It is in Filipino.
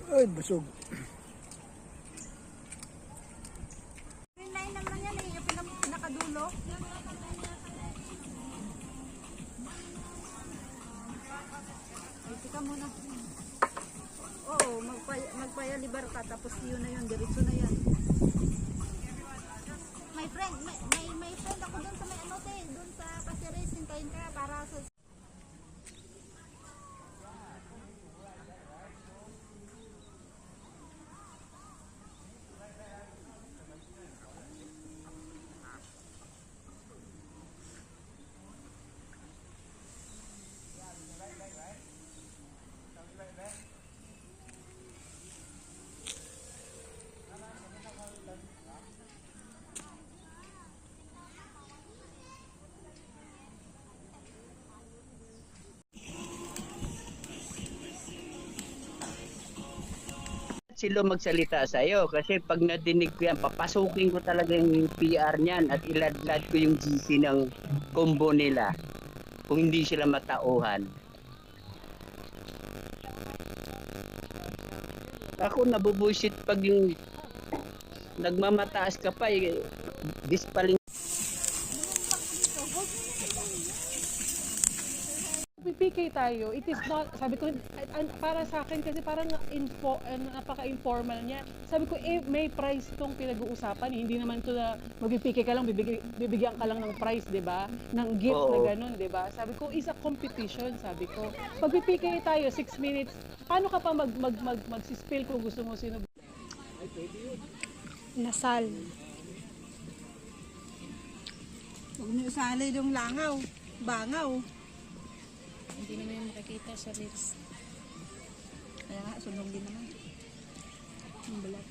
Ay, busog. Green line naman yan eh, yung pinakadulo. Ay, tika muna. Oo, magpayalibar ka, tapos yun na yun, diretso na yan. My friend, may friend ako dun sa may ano te, dun sa Pasiris, hintayin ka para sa... Sila magsalita sa iyo kasi pag nadinig ko yan, papasukin ko talaga yung PR niyan at iladlad ko yung GC ng combo nila kung hindi sila matauhan. Ako nabubusit pag yung nagmamataas ka pa, dispaling. PK tayo, it is not, sabi ko, para sa akin kasi parang napaka-informal niya. Sabi ko, may price tong pinag-uusapan, hindi naman to na mag-PK ka lang, bibigyan ka lang ng price, di ba? Ng gift na ganun, di ba? Sabi ko, is a competition, sabi ko. Pag PK tayo, 6 minutes, paano ka pa mag-spill kung gusto mo sino? Nasal. Huwag niyo sali yung langaw, bangaw. Hindi naman yung makikita sa reels. Kaya nga, sunog din naman. Ang balat.